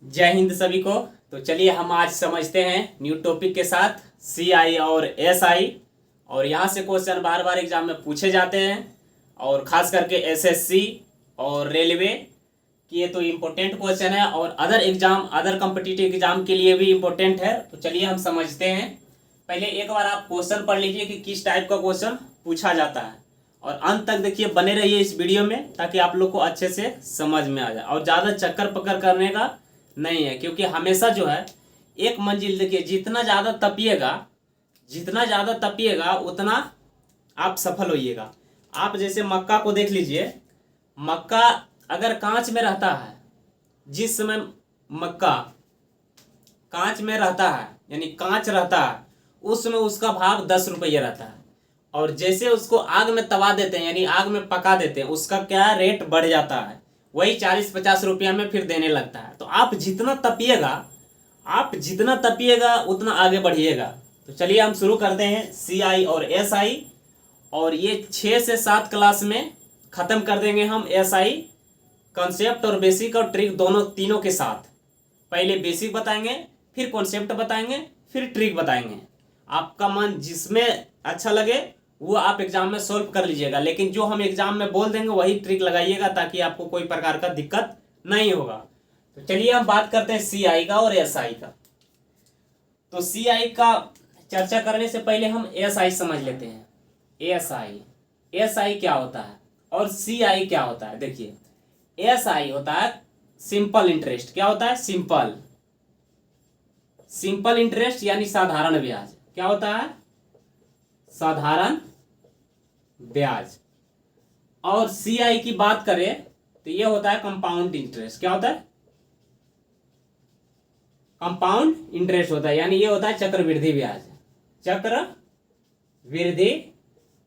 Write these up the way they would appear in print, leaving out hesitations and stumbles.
जय हिंद सभी को। तो चलिए हम आज समझते हैं न्यू टॉपिक के साथ CI और SI। और यहाँ से क्वेश्चन बार बार एग्जाम में पूछे जाते हैं और ख़ास करके SSC और रेलवे की ये तो इम्पोर्टेंट क्वेश्चन है और other exam other competitive exam के लिए भी इम्पोर्टेंट है। तो चलिए हम समझते हैं। पहले एक बार आप क्वेश्चन पढ़ लीजिए कि किस टाइप का क्वेश्चन पूछा जाता है और अंत तक देखिए, बने रहिए इस वीडियो में ताकि आप लोग को अच्छे से समझ में आ जाए। और ज़्यादा चक्कर पकड़ करने का नहीं है, क्योंकि हमेशा जो है एक मंजिल देखिए, जितना ज़्यादा तपिएगा उतना आप सफल होइएगा। आप जैसे मक्का को देख लीजिए, मक्का अगर कांच में रहता है, जिस समय मक्का कांच में रहता है यानी कांच रहता है, उस समय उसका भाव 10 रुपये रहता है। और जैसे उसको आग में तवा देते हैं यानी आग में पका देते हैं, उसका क्या रेट बढ़ जाता है, वही 40-50 रुपया में फिर देने लगता है। तो आप जितना तपिएगा उतना आगे बढ़िएगा। तो चलिए हम शुरू करते हैं CI और SI। और ये 6 से 7 क्लास में ख़त्म कर देंगे हम SI कॉन्सेप्ट और बेसिक और ट्रिक तीनों के साथ। पहले बेसिक बताएंगे, फिर कॉन्सेप्ट बताएंगे, फिर ट्रिक बताएंगे। आपका मन जिसमें अच्छा लगे वो आप एग्जाम में सॉल्व कर लीजिएगा, लेकिन जो हम एग्जाम में बोल देंगे वही ट्रिक लगाइएगा ताकि आपको कोई प्रकार का दिक्कत नहीं होगा। तो चलिए हम बात करते हैं CI का और SI का। तो CI का चर्चा करने से पहले हम SI समझ लेते हैं। SI क्या होता है और CI क्या होता है। देखिए, SI होता है सिंपल इंटरेस्ट। क्या होता है? सिंपल इंटरेस्ट यानी साधारण ब्याज। क्या होता है? साधारण ब्याज। और CI की बात करें तो ये होता है कंपाउंड इंटरेस्ट। क्या होता है? कंपाउंड इंटरेस्ट होता है, यानी ये होता है चक्रवृद्धि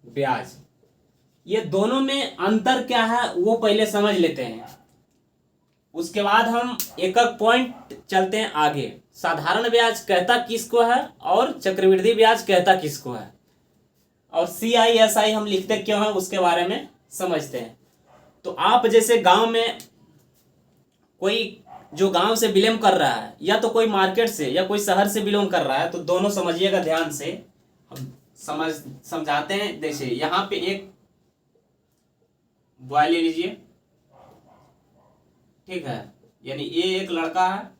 ब्याज। ये दोनों में अंतर क्या है वो पहले समझ लेते हैं, उसके बाद हम एक एक पॉइंट चलते हैं आगे। साधारण ब्याज कहता किसको है और चक्रवृद्धि ब्याज कहता किसको है, और CI SI हम लिखते क्यों हैं उसके बारे में समझते हैं। तो आप जैसे गांव में कोई जो गांव से बिलोंग कर रहा है, या तो कोई मार्केट से या कोई शहर से बिलोंग कर रहा है, तो दोनों समझिएगा ध्यान से। हम समझाते हैं। जैसे यहाँ पे एक बॉय ले लीजिए, ठीक है, यानी ये एक लड़का है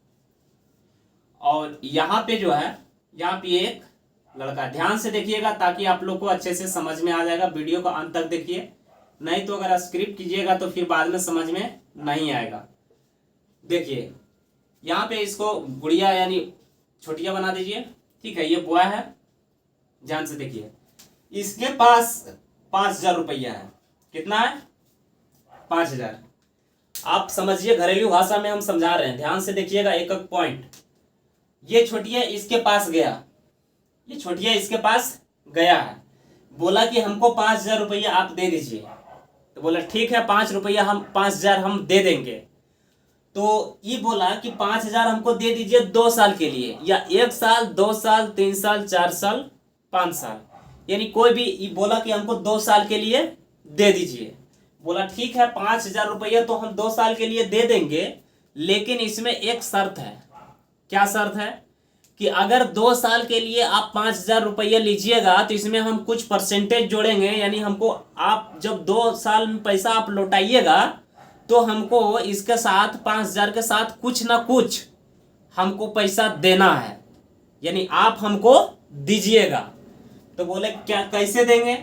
और यहाँ पे जो है यहाँ पे एक लड़का। ध्यान से देखिएगा ताकि आप लोग को अच्छे से समझ में आ जाएगा। वीडियो को अंत तक देखिए, नहीं तो अगर स्क्रिप्ट कीजिएगा तो फिर बाद में समझ में नहीं आएगा। देखिए, यहाँ पे इसको गुड़िया यानी छोटिया बना दीजिए, ठीक है। ये बॉय है, ध्यान से देखिए। इसके पास 5,000 रुपया है। कितना है? 5,000। आप समझिए, घरेलू भाषा में हम समझा रहे हैं, ध्यान से देखिएगा एक एक पॉइंट। ये छोटिया इसके पास गया, है, बोला कि हमको 5,000 रुपया आप दे दीजिए। तो बोला ठीक है, 5,000 हम दे देंगे। तो ये बोला कि 5,000 हमको दे दीजिए 2 साल के लिए, या 1 साल, 2 साल, 3 साल, 4 साल, 5 साल, यानी कोई भी। ये बोला कि हमको 2 साल के लिए दे दीजिए। बोला ठीक है, 5,000 रुपया तो हम 2 साल के लिए दे देंगे, लेकिन इसमें एक शर्त है। क्या शर्त है? कि अगर 2 साल के लिए आप 5,000 रुपया लीजिएगा तो इसमें हम कुछ परसेंटेज जोड़ेंगे, यानी हमको आप जब 2 साल में पैसा आप लौटाइएगा तो हमको इसके साथ 5,000 के साथ कुछ ना कुछ हमको पैसा देना है, यानी आप हमको दीजिएगा। तो बोले क्या, कैसे देंगे,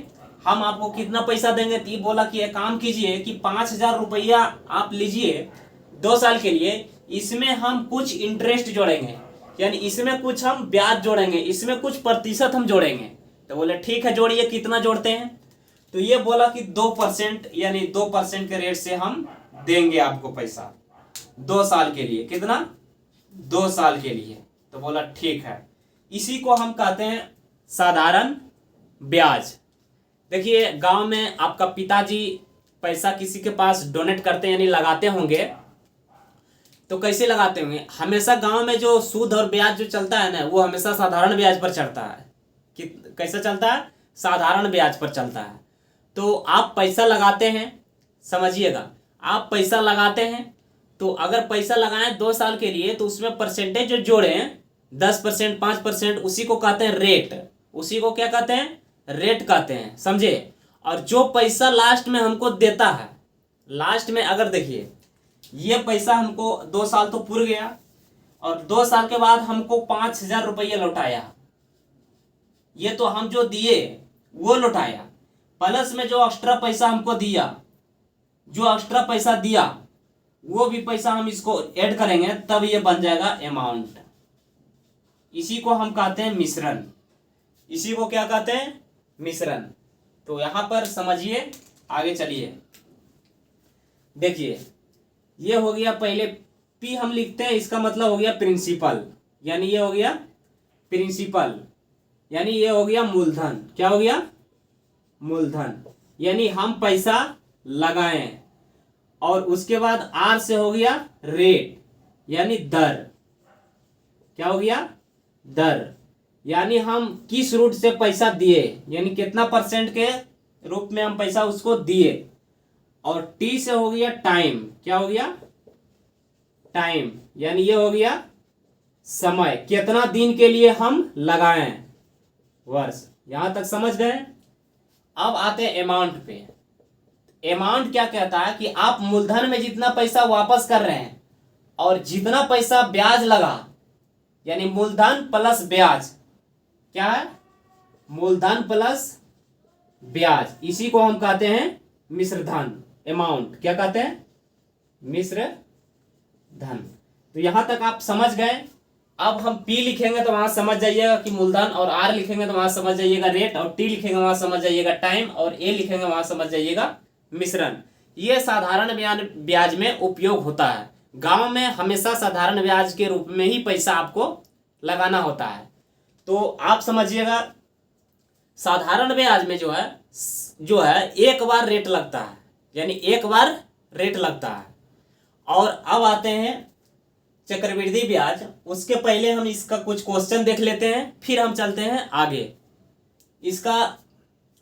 हम आपको कितना पैसा देंगे? तो ये बोला कि एक काम कीजिए कि 5,000 रुपया आप लीजिए 2 साल के लिए, इसमें हम कुछ इंटरेस्ट जोड़ेंगे, यानी इसमें कुछ हम ब्याज जोड़ेंगे, इसमें कुछ प्रतिशत हम जोड़ेंगे। तो बोले ठीक है, जोड़िए। कितना जोड़ते हैं? तो ये बोला कि 2%, यानी 2% के रेट से हम देंगे आपको पैसा 2 साल के लिए। कितना? 2 साल के लिए। तो बोला ठीक है। इसी को हम कहते हैं साधारण ब्याज। देखिए, गांव में आपका पिताजी पैसा किसी के पास डोनेट करते हैं यानी लगाते होंगे, तो कैसे लगाते होंगे? हमेशा गांव में जो सूद और ब्याज जो चलता है ना, वो हमेशा साधारण ब्याज पर चलता है। कि कैसे चलता है? साधारण ब्याज पर चलता है। तो आप पैसा लगाते हैं, समझिएगा, आप पैसा लगाते हैं तो अगर पैसा लगाएं 2 साल के लिए तो उसमें परसेंटेज जो जोड़े 10%, 5%, उसी को कहते हैं रेट। उसी को क्या कहते हैं? रेट कहते हैं, समझे। और जो पैसा लास्ट में हमको देता है, लास्ट में अगर देखिए ये पैसा हमको 2 साल तो पूर गया और 2 साल के बाद हमको 5,000 रुपये लौटाया। ये तो हम जो दिए वो लौटाया, प्लस में जो एक्स्ट्रा पैसा हमको दिया, जो एक्स्ट्रा पैसा दिया वो भी पैसा हम इसको ऐड करेंगे, तब ये बन जाएगा अमाउंट। इसी को हम कहते हैं मिश्रण। इसी को क्या कहते हैं? मिश्रण। तो यहां पर समझिए, आगे चलिए। देखिए ये हो गया, पहले पी हम लिखते हैं, इसका मतलब हो गया प्रिंसिपल, यानी ये हो गया प्रिंसिपल, यानी ये हो गया मूलधन। क्या हो गया? मूलधन, यानी हम पैसा लगाएं। और उसके बाद आर से हो गया रेट, यानी दर। क्या हो गया? दर, यानी हम किस रूट से पैसा दिए, यानी कितना परसेंट के रूप में हम पैसा उसको दिए। और टी से हो गया टाइम। क्या हो गया? टाइम, यानी ये हो गया समय, कितना दिन के लिए हम लगाएं, वर्ष। यहां तक समझ गए। अब आते हैं अमाउंट पे। अमाउंट क्या कहता है कि आप मूलधन में जितना पैसा वापस कर रहे हैं और जितना पैसा ब्याज लगा, यानी मूलधन प्लस ब्याज। क्या है? मूलधन प्लस ब्याज। इसी को हम कहते हैं मिश्रधन, अमाउंट। क्या कहते हैं? मिश्रधन। तो यहां तक आप समझ गए। अब हम पी लिखेंगे तो वहां समझ जाइएगा कि मूलधन, और आर लिखेंगे तो वहां समझ जाइएगा रेट, और टी लिखेंगे वहां समझ जाइएगा टाइम, और ए लिखेंगे वहां समझ जाइएगा मिश्रण। ये साधारण ब्याज में उपयोग होता है। गांव में हमेशा साधारण ब्याज के रूप में ही पैसा आपको लगाना होता है। तो आप समझिएगा, साधारण ब्याज में जो है एक बार रेट लगता है, यानी एक बार रेट लगता है। और अब आते हैं चक्रवृद्धि ब्याज। उसके पहले हम इसका कुछ क्वेश्चन देख लेते हैं, फिर हम चलते हैं आगे। इसका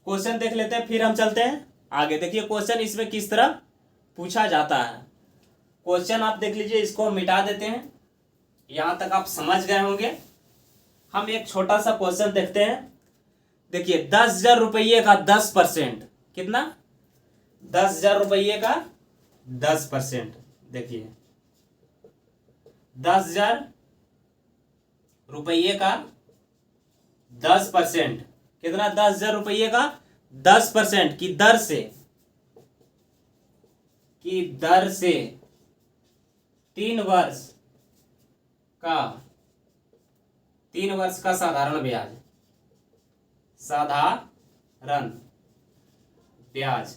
क्वेश्चन देख लेते हैं, फिर हम चलते हैं आगे। देखिए क्वेश्चन इसमें किस तरह पूछा जाता है। क्वेश्चन आप देख लीजिए, इसको मिटा देते हैं। यहां तक आप समझ गए होंगे। हम एक छोटा सा क्वेश्चन देखते हैं। देखिए 10,000 रुपये का 10%, कितना? 10,000 रुपये का 10%। देखिए 10,000 रुपये का 10%, कितना? 10,000 रुपये का 10% की दर से 3 वर्ष का साधारण ब्याज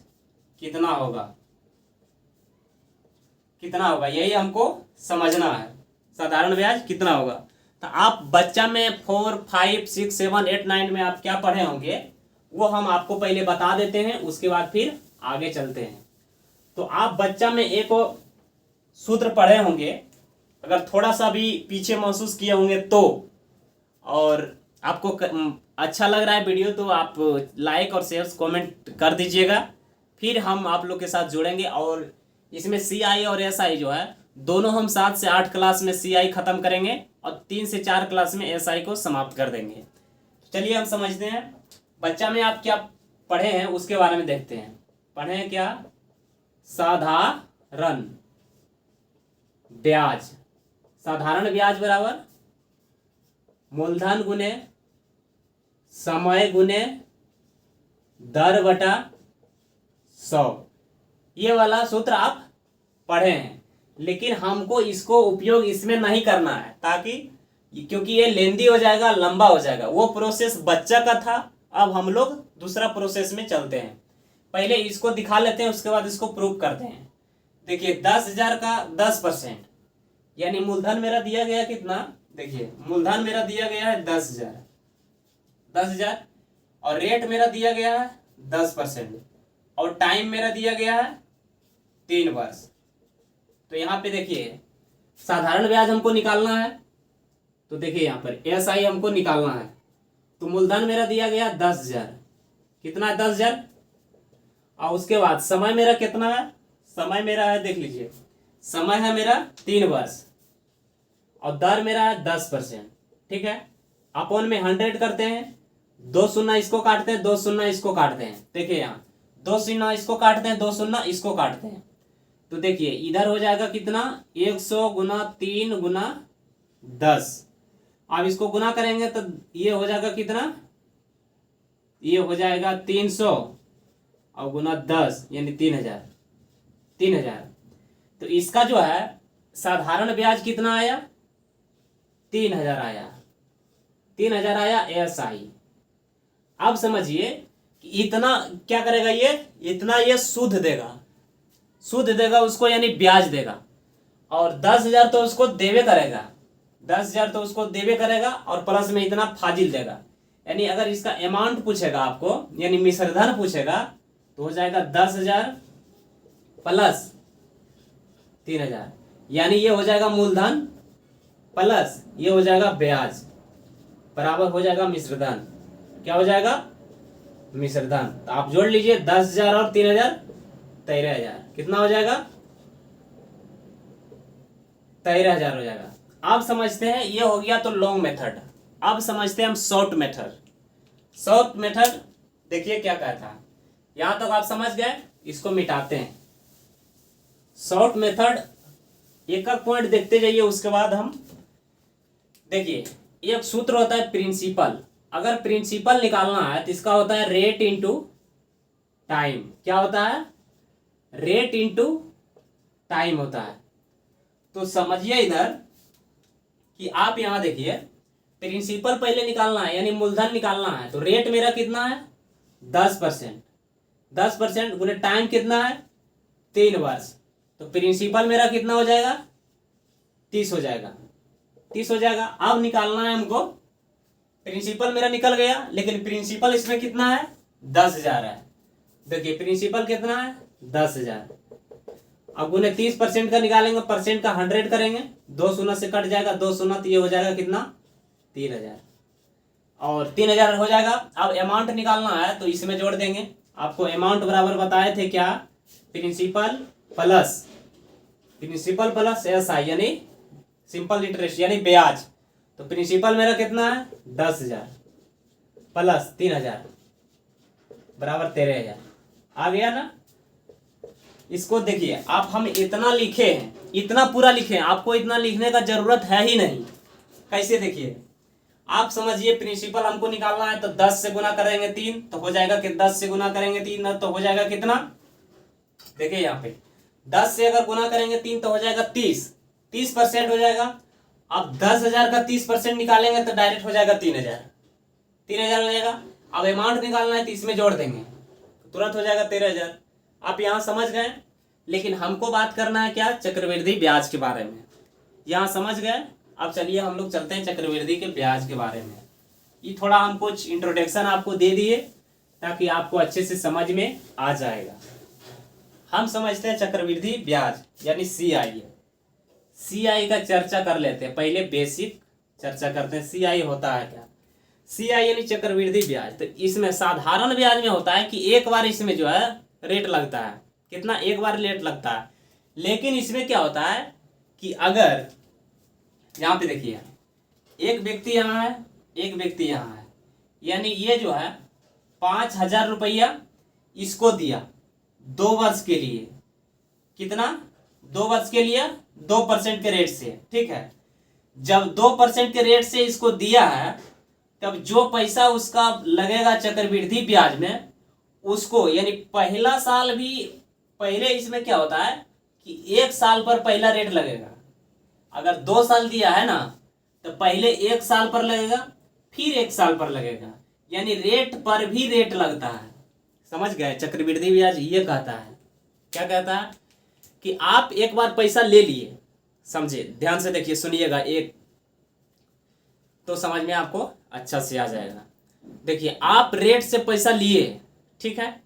कितना होगा? यही हमको समझना है, साधारण ब्याज कितना होगा। तो आप बच्चा में 4, 5, 6, 7, 8, 9 में आप क्या पढ़े होंगे वो हम आपको पहले बता देते हैं, उसके बाद फिर आगे चलते हैं। तो आप बच्चा में एक सूत्र पढ़े होंगे, अगर थोड़ा सा भी पीछे महसूस किए होंगे तो, और आपको अच्छा लग रहा है वीडियो तो आप लाइक और शेयर कमेंट कर दीजिएगा। फिर हम आप लोग के साथ जुड़ेंगे। और इसमें CI और SI जो है दोनों हम 7 से 8 क्लास में CI खत्म करेंगे और 3 से 4 क्लास में SI को समाप्त कर देंगे। चलिए हम समझते हैं बच्चा में आप क्या पढ़े हैं उसके बारे में देखते हैं। पढ़े हैं क्या? साधारण ब्याज। साधारण ब्याज बराबर मूलधन गुने समय गुने दर बटा 100। ये वाला सूत्र आप पढ़े हैं, लेकिन हमको इसको उपयोग इसमें नहीं करना है, ताकि क्योंकि ये लेंदी हो जाएगा, लंबा हो जाएगा। वो प्रोसेस बच्चा का था, अब हम लोग दूसरा प्रोसेस में चलते हैं। पहले इसको दिखा लेते हैं, उसके बाद इसको प्रूव करते हैं। देखिए 10,000 का 10%, यानी मूलधन मेरा दिया गया कितना? देखिए मूलधन मेरा दिया गया है 10,000 और रेट मेरा दिया गया है 10%, और टाइम मेरा दिया गया है 3 वर्ष। तो यहाँ पे देखिए साधारण ब्याज हमको निकालना है, तो देखिए यहाँ पर SI हमको निकालना है। तो मूलधन मेरा दिया गया 10,000, कितना है? 10,000। और उसके बाद समय मेरा कितना है? समय मेरा है, देख लीजिए, समय है मेरा 3 वर्ष और दर मेरा है 10%। ठीक है, अपॉन में 100 करते हैं, 2 शून्य इसको काटते हैं, 2 शून्य इसको काटते हैं। देखिए यहाँ 2 शून्य इसको काटते हैं, 2 शून्य इसको काटते हैं। तो देखिए इधर हो जाएगा कितना, 100 गुना 3 गुना 10। अब इसको गुना करेंगे तो ये हो जाएगा कितना, ये हो जाएगा 300 और गुना 10 यानी 3000। तो इसका जो है साधारण ब्याज कितना आया, 3000 आया, 3000 आया एसआई। अब समझिए कि इतना क्या करेगा, ये इतना ये सूद देगा उसको, यानी ब्याज देगा। और 10,000 तो उसको देवे करेगा, 10,000 तो उसको देवे करेगा और प्लस में इतना फाजिल देगा। यानी अगर इसका अमाउंट पूछेगा आपको, यानी मिश्रधन पूछेगा, तो हो जाएगा 10,000 प्लस 3,000, यानी ये हो जाएगा मूलधन प्लस ये हो जाएगा ब्याज, बराबर हो जाएगा मिश्रधन। क्या हो जाएगा, मिश्रधन। तो आप जोड़ लीजिए 10,000 और 3,000, 13,000। कितना हो जाएगा, 13,000 हो जाएगा। अब समझते हैं, ये हो गया तो लॉन्ग मेथड। अब समझते हैं हम शॉर्ट मेथड। देखिए क्या कहता है, यहां तक आप समझ गए, इसको मिटाते हैं। शॉर्ट मेथड एक पॉइंट देखते जाइए, उसके बाद हम देखिए एक सूत्र होता है प्रिंसिपल। अगर प्रिंसिपल निकालना है तो इसका होता है रेट इनटू टाइम। क्या होता है, रेट इनटू टाइम होता है। तो समझिए इधर कि आप यहां देखिए, प्रिंसिपल पहले निकालना है यानी मूलधन निकालना है, तो रेट मेरा कितना है 10%। 10% गुने टाइम कितना है 3 वर्ष, तो प्रिंसिपल मेरा कितना हो जाएगा 30 हो जाएगा। 30 हो जाएगा। अब निकालना है हमको, प्रिंसिपल मेरा निकल गया, लेकिन प्रिंसिपल इसमें कितना है 10,000 है। देखिए प्रिंसिपल कितना है 10,000। अब गुने 30% का निकालेंगे, परसेंट का 100 करेंगे, 2 शून्य से कट जाएगा, 2 शून्य, तो ये हो जाएगा कितना 3,000 और 3,000 हो जाएगा। अब अमाउंट निकालना है तो इसमें जोड़ देंगे। आपको अमाउंट बराबर बताए थे क्या, प्रिंसिपल प्लस एसआई यानी सिंपल इंटरेस्ट यानी ब्याज। तो प्रिंसिपल मेरा कितना है 10,000 प्लस 3,000 बराबर 13,000। आ गया ना। इसको देखिए, आप हम इतना लिखे हैं, इतना पूरा लिखे हैं, आपको इतना लिखने का जरूरत है ही नहीं। कैसे देखिए, आप समझिए प्रिंसिपल हमको निकालना है तो 10 से गुना करेंगे 3 तो हो जाएगा कि 10 से गुना करेंगे 3 तो हो जाएगा कितना, देखिए यहाँ पे 10 से अगर गुना करेंगे 3 तो हो जाएगा 30% हो जाएगा। अब 10,000 का 30% निकालेंगे तो डायरेक्ट हो जाएगा 3,000 हो जाएगा। अब अमाउंट निकालना है तो इसमें जोड़ देंगे, तुरंत हो जाएगा 13,000। आप यहाँ समझ गए, लेकिन हमको बात करना है क्या, चक्रवृद्धि ब्याज के बारे में। यहाँ समझ गए। अब चलिए हम लोग चलते हैं चक्रवृद्धि के ब्याज के बारे में। ये थोड़ा हम कुछ इंट्रोडक्शन आपको दे दिए ताकि आपको अच्छे से समझ में आ जाएगा। हम समझते हैं चक्रवृद्धि ब्याज यानी सीआई का चर्चा कर लेते हैं। पहले बेसिक चर्चा करते हैं, सीआई होता है क्या। सीआई यानी चक्रवृद्धि ब्याज। तो इसमें साधारण ब्याज में होता है कि एक बार इसमें जो है रेट लगता है, कितना, एक बार रेट लगता है। लेकिन इसमें क्या होता है कि अगर यहाँ पे देखिए एक व्यक्ति यहाँ है, एक व्यक्ति यहाँ है, यानी ये जो है 5,000 रुपया इसको दिया 2 वर्ष के लिए। कितना, 2 वर्ष के लिए 2% के रेट से। ठीक है, जब 2% के रेट से इसको दिया है, तब जो पैसा उसका लगेगा चक्रवृद्धि ब्याज में, उसको यानी पहला साल भी, पहले इसमें क्या होता है कि 1 साल पर पहला रेट लगेगा। अगर 2 साल दिया है ना, तो पहले 1 साल पर लगेगा, फिर 1 साल पर लगेगा, यानी रेट पर भी रेट लगता है। समझ गए, चक्रवृद्धि ब्याज ये कहता है, क्या कहता है कि आप एक बार पैसा ले लिए, समझे, ध्यान से देखिए, सुनिएगा, एक तो समझ में आपको अच्छा से आ जाएगा। देखिए आप रेट से पैसा लिए, ठीक है,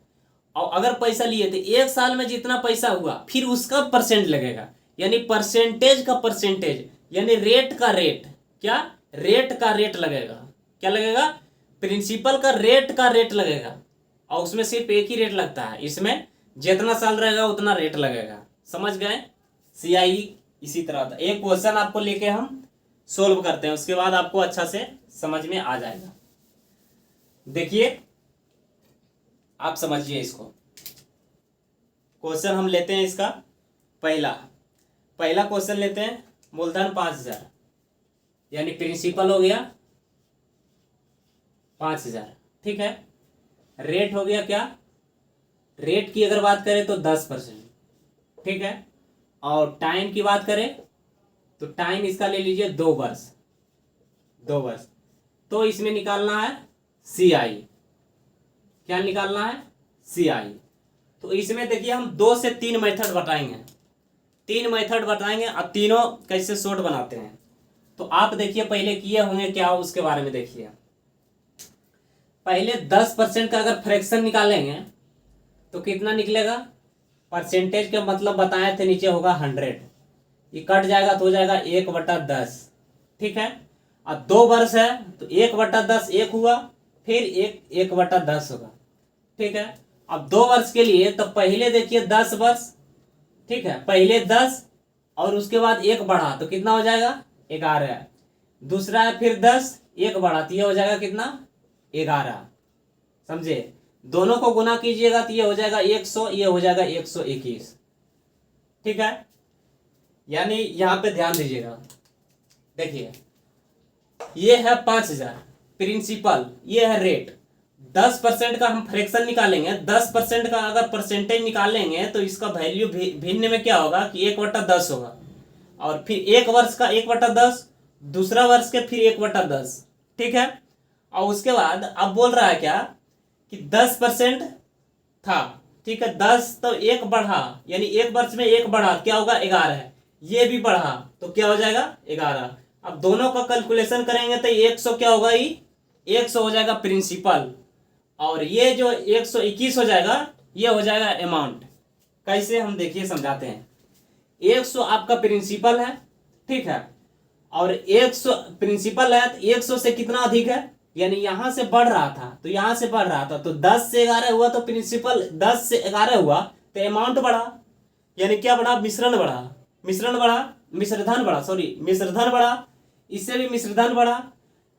और अगर पैसा लिए तो 1 साल में जितना पैसा हुआ फिर उसका परसेंट लगेगा, यानी परसेंटेज का परसेंटेज, यानी रेट का रेट, क्या, रेट का रेट लगेगा। क्या लगेगा, प्रिंसिपल का रेट लगेगा, और उसमें सिर्फ एक ही रेट लगता है। इसमें जितना साल रहेगा उतना रेट लगेगा। समझ गए, CI इसी तरह था। एक क्वेश्चन आपको लेके हम सोल्व करते हैं, उसके बाद आपको अच्छा से समझ में आ जाएगा। देखिए आप समझिए इसको। क्वेश्चन हम लेते हैं इसका पहला क्वेश्चन लेते हैं। मूलधन 5000 यानी प्रिंसिपल हो गया 5000, ठीक है। रेट हो गया क्या, रेट की अगर बात करें तो 10%, ठीक है। और टाइम की बात करें तो टाइम इसका ले लीजिए 2 वर्ष। तो इसमें निकालना है CI। क्या निकालना है, CI। तो इसमें देखिए हम 2 से 3 मेथड बताएंगे, 3 मेथड बताएंगे। अब तीनों कैसे शॉर्ट बनाते हैं तो आप देखिए, पहले किए होंगे क्या उसके बारे में देखिए। पहले 10% का अगर फ्रैक्शन निकालेंगे तो कितना निकलेगा, परसेंटेज का मतलब बताए थे नीचे होगा 100, ये कट जाएगा तो हो जाएगा 1/10, ठीक है। अब 2 वर्ष है तो 1/10 एक हुआ, फिर 1/10 होगा, ठीक है। अब 2 वर्ष के लिए तो पहले देखिए 10 वर्ष, ठीक है, पहले 10 और उसके बाद 1 बढ़ा तो कितना हो जाएगा 11। दूसरा है फिर 10, 1 बढ़ा तो ये हो जाएगा कितना 11, समझे। दोनों को गुना कीजिएगा तो ये हो जाएगा 100, ये हो जाएगा 121, ठीक है। यानी यहां पे ध्यान दीजिएगा, देखिए ये है 5000 प्रिंसिपल, ये है रेट। 10% का हम फ्रैक्शन निकालेंगे, 10% का अगर परसेंटेज निकालेंगे तो इसका वैल्यू भिन्न में क्या होगा कि 1/10 होगा। और फिर 1 वर्ष का 1/10, दूसरा वर्ष के फिर 1/10, ठीक है। और उसके बाद अब बोल रहा है क्या कि 10% था, ठीक है। 10 तो 1 बढ़ा, यानी 1 वर्ष में 1 बढ़ा, क्या होगा 11 है। ये भी बढ़ा तो क्या हो जाएगा 11। अब दोनों का कैलकुलेशन करेंगे तो 100 क्या होगा, ये 100 हो जाएगा प्रिंसिपल, और ये जो 121 हो जाएगा ये हो जाएगा अमाउंट। कैसे हम देखिए समझाते हैं। 100 आपका प्रिंसिपल है, ठीक है, और 100 प्रिंसिपल है तो 100 से कितना अधिक है, यानी यहां से बढ़ रहा था तो यहां से बढ़ रहा था, तो 10 से 11 हुआ तो प्रिंसिपल 10 से 11 हुआ तो अमाउंट बढ़ा, यानी क्या बढ़ा, मिश्रण बढ़ा, इससे भी मिश्रधन बढ़ा।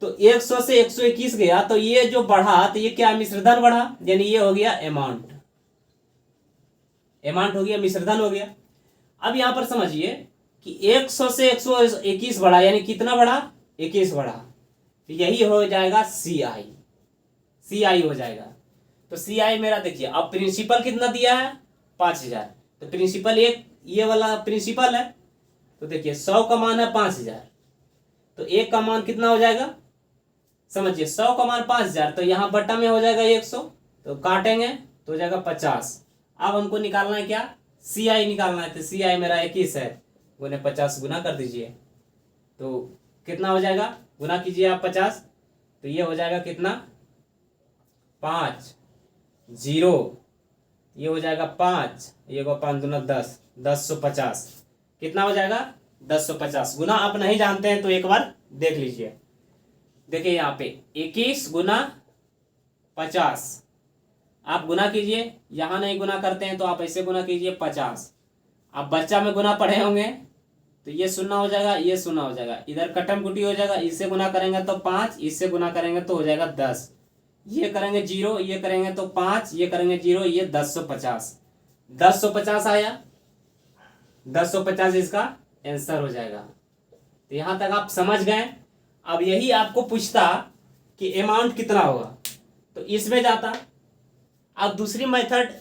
तो 100 से 121 गया तो ये जो बढ़ा तो ये क्या मिश्रधन बढ़ा, यानी ये हो गया अमाउंट हो गया, मिश्रधन हो गया। अब यहां पर समझिए कि 100 से 121 बढ़ा, यानी कितना बढ़ा 21 बढ़ा, तो यही हो जाएगा CI हो जाएगा। तो CI मेरा देखिए, अब प्रिंसिपल कितना दिया है 5000, तो प्रिंसिपल एक ये वाला प्रिंसिपल है, तो देखिए 100 का मान है 5000, तो 1 का मान कितना हो जाएगा, समझिए 100 का मान 5000, तो यहाँ बट्टा में हो जाएगा 100, तो काटेंगे तो हो जाएगा 50। अब हमको निकालना है क्या, CI निकालना है, तो CI मेरा 21 है, गुने 50 गुना कर दीजिए तो कितना हो जाएगा, गुना कीजिए आप 50, तो ये हो जाएगा कितना 5 0, ये हो जाएगा 5, ये को 5 दूना 10, 1050 कितना हो जाएगा 1050। गुना आप नहीं जानते हैं तो एक बार देख लीजिए। देखिए यहाँ पे 21 गुना 50, आप गुना कीजिए, यहाँ नहीं गुना करते हैं तो आप ऐसे गुना कीजिए 50। आप बच्चा में गुना पढ़े होंगे तो ये शून्य हो जाएगा, ये शून्य हो जाएगा, इधर कटम कुटी हो जाएगा, इससे गुना करेंगे तो 5, इससे गुना करेंगे तो हो जाएगा 10, ये करेंगे 0, ये करेंगे तो 5, ये करेंगे 0, ये 1050 आया, 1050 इसका आंसर हो जाएगा। तो यहां तक आप समझ गए। अब यही आपको पूछता कि अमाउंट कितना होगा तो इसमें जाता। अब दूसरी मेथड,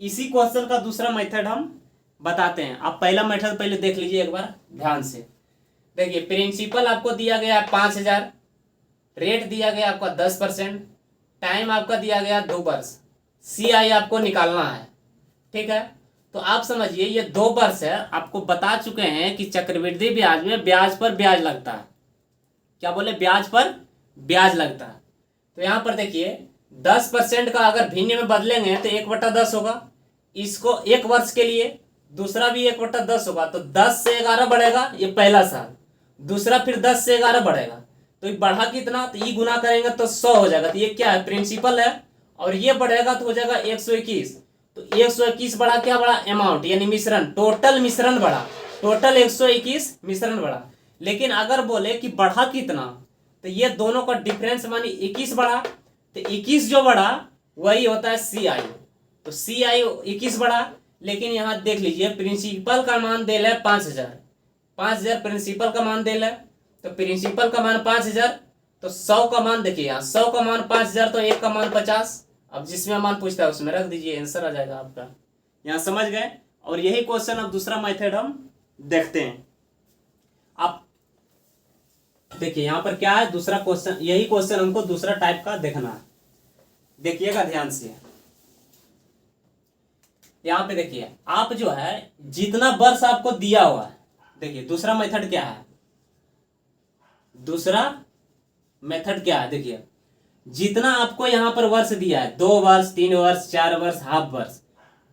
इसी क्वेश्चन का दूसरा मेथड हम बताते हैं। आप पहला मेथड पहले देख लीजिए एक बार ध्यान से। देखिए प्रिंसिपल आपको दिया गया है 5000, रेट दिया गया आपका 10%, टाइम आपका दिया गया 2 वर्ष, CI आपको निकालना है, ठीक है। तो आप समझिए ये 2 वर्ष है, आपको बता चुके हैं कि चक्रवृद्धि ब्याज में ब्याज पर ब्याज लगता है। क्या बोले, ब्याज पर ब्याज लगता है। तो यहां पर देखिए 10% का अगर भिन्न में बदलेंगे तो 1/10 होगा, इसको 1 वर्ष के लिए, दूसरा भी 1/10 होगा, तो 10 से 11 बढ़ेगा ये पहला साल, दूसरा फिर 10 से 11 बढ़ेगा, तो ये बढ़ा कितना, तो ये गुना करेंगे तो 100 हो जाएगा, तो ये क्या है प्रिंसिपल है, और ये बढ़ेगा तो हो जाएगा 121, तो 121 बढ़ा क्या बढ़ा अमाउंट, यानी मिश्रण, टोटल मिश्रण बढ़ा। टोटल 121 मिश्रण बढ़ा। लेकिन अगर बोले कि बढ़ा कितना, तो ये दोनों का डिफरेंस मानी 21 बढ़ा, तो 21 जो बढ़ा वही होता है CI। तो CI 21 बढ़ा। लेकिन यहाँ देख लीजिए प्रिंसिपल का मान दे है 5000, 5000 प्रिंसिपल का मान दे है। तो प्रिंसिपल का मान 5000, तो 100 का मान देखिए यहाँ 100 का मान 5000, तो 1 का मान 50। अब जिसमें मान पूछता है उसमें रख दीजिए, आंसर आ जाएगा आपका। यहाँ समझ गए। और यही क्वेश्चन अब दूसरा मेथड हम देखते हैं। आप देखिए यहाँ पर क्या है, दूसरा क्वेश्चन, यही क्वेश्चन हमको दूसरा टाइप का देखना है। देखिएगा ध्यान से, यहाँ पे देखिए आप जो है जितना वर्ष आपको दिया हुआ है, देखिए दूसरा मेथड क्या है, दूसरा मेथड क्या है, देखिए जितना आपको यहाँ पर वर्ष दिया है 2 वर्ष 3 वर्ष 4 वर्ष हाफ वर्ष,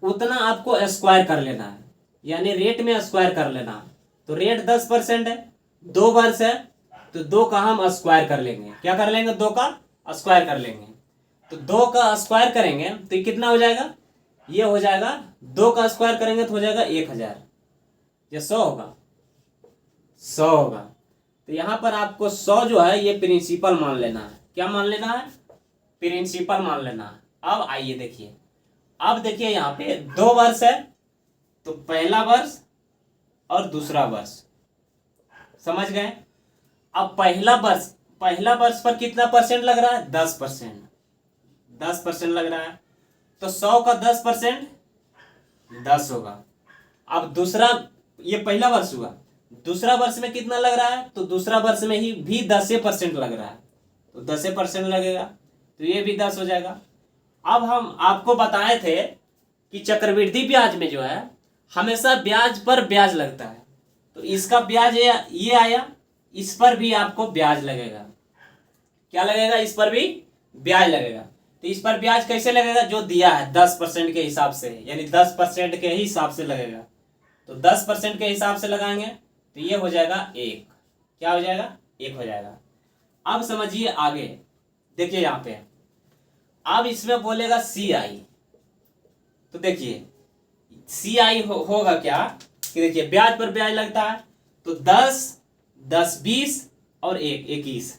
उतना आपको स्क्वायर कर लेना है, यानी रेट में स्क्वायर कर लेना है। तो रेट 10% है, 2 वर्ष है, तो 2 का हम स्क्वायर कर लेंगे। क्या कर लेंगे, 2 का स्क्वायर कर लेंगे। तो 2 का स्क्वायर करेंगे तो ये कितना हो जाएगा, ये हो जाएगा 2 का स्क्वायर करेंगे तो हो जाएगा 1000, ये 100 होगा, 100 होगा। तो यहाँ पर आपको 100 जो है ये प्रिंसिपल मान लेना है। क्या मान लेना है, प्रिंसिपल मान लेना है। अब आइए देखिए, अब देखिए यहाँ पे 2 वर्ष है, तो पहला वर्ष और दूसरा वर्ष, समझ गए। अब पहला वर्ष पर कितना परसेंट लग रहा है, 10%, 10% लग रहा है। तो 100 का 10% 10 होगा। अब दूसरा, ये पहला वर्ष हुआ, दूसरा वर्ष में कितना लग रहा है, तो दूसरा वर्ष में ही भी 10% लग रहा है, तो 10% लगेगा, तो ये भी 10 हो जाएगा। अब हम आपको बताए थे कि चक्रवृद्धि ब्याज में जो है हमेशा ब्याज पर ब्याज लगता है, तो इसका ब्याज ये आया, इस पर भी आपको ब्याज लगेगा। क्या लगेगा, इस पर भी ब्याज लगेगा। तो इस पर ब्याज कैसे लगेगा, जो दिया है 10% के हिसाब से, यानी 10% के हिसाब से लगेगा। तो 10% के हिसाब से लगाएंगे तो ये हो जाएगा 1। क्या हो जाएगा, 1 हो जाएगा। अब समझिए आगे, देखिए यहाँ पे अब इसमें बोलेगा CI। तो देखिए CI होगा क्या कि देखिए ब्याज पर ब्याज लगता है, तो 10, 10, 20 और 1, 21।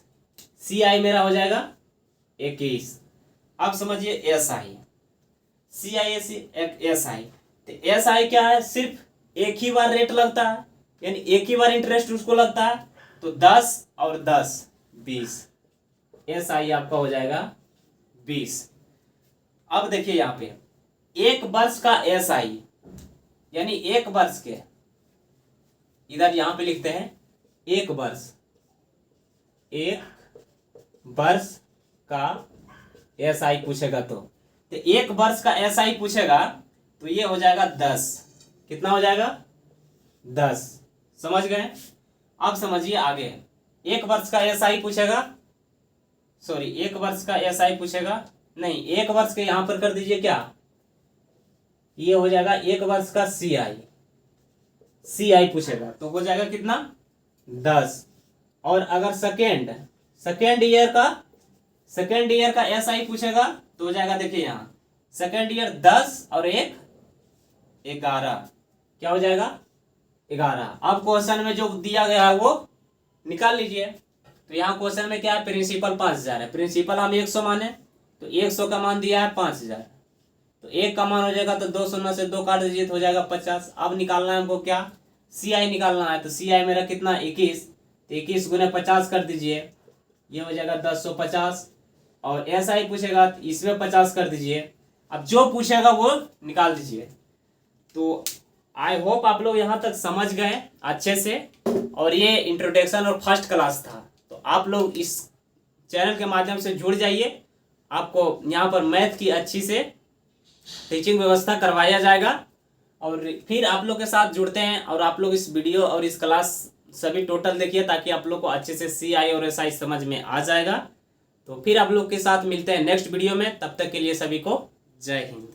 CI मेरा हो जाएगा 21। अब समझिए SI, SI। तो SI क्या है, सिर्फ एक ही बार रेट लगता है, यानी एक ही बार इंटरेस्ट उसको लगता है। तो 10 और 10 20, SI आपका हो जाएगा 20। अब देखिए यहाँ पे 1 वर्ष का SI, यानी 1 वर्ष के, इधर यहाँ पे लिखते हैं 1 वर्ष, 1 वर्ष का SI पूछेगा तो 1 वर्ष का SI पूछेगा तो ये हो जाएगा 10। कितना हो जाएगा, 10। समझ गए। अब समझिए आगे, 1 वर्ष का SI पूछेगा, सॉरी 1 वर्ष का SI पूछेगा नहीं, 1 वर्ष के यहां पर कर दीजिए, क्या ये हो जाएगा 1 वर्ष का CI पूछेगा तो हो जाएगा कितना, 10। और अगर सेकेंड ईयर का SI पूछेगा तो हो जाएगा, देखिए यहाँ सेकेंड ईयर 10 और 1 11। क्या हो जाएगा, 11। अब क्वेश्चन में जो दिया गया है वो निकाल लीजिए। तो यहाँ क्वेश्चन में क्या है, प्रिंसिपल 5000 है, प्रिंसिपल हम 100 माने, तो 100 का मान दिया है 5000, तो 1 का मान हो जाएगा, तो 2 शून्य से 2 काट दीजिए तो हो जाएगा 50। अब निकालना है हमको क्या, CI निकालना है। तो CI मेरा कितना, 21, तो 21 गुने 50 कर दीजिए, ये हो जाएगा 1050। और SI पूछेगा तो इसमें 50 कर दीजिए। अब जो पूछेगा वो निकाल दीजिए। तो आई होप आप लोग यहाँ तक समझ गए अच्छे से। और ये इंट्रोडक्शन और फर्स्ट क्लास था, तो आप लोग इस चैनल के माध्यम से जुड़ जाइए। आपको यहाँ पर मैथ की अच्छी से टीचिंग व्यवस्था करवाया जाएगा। और फिर आप लोग के साथ जुड़ते हैं, और आप लोग इस वीडियो और इस क्लास सभी टोटल देखिए, ताकि आप लोग को अच्छे से CI और SI समझ में आ जाएगा। तो फिर आप लोग के साथ मिलते हैं नेक्स्ट वीडियो में। तब तक के लिए सभी को जय हिंद।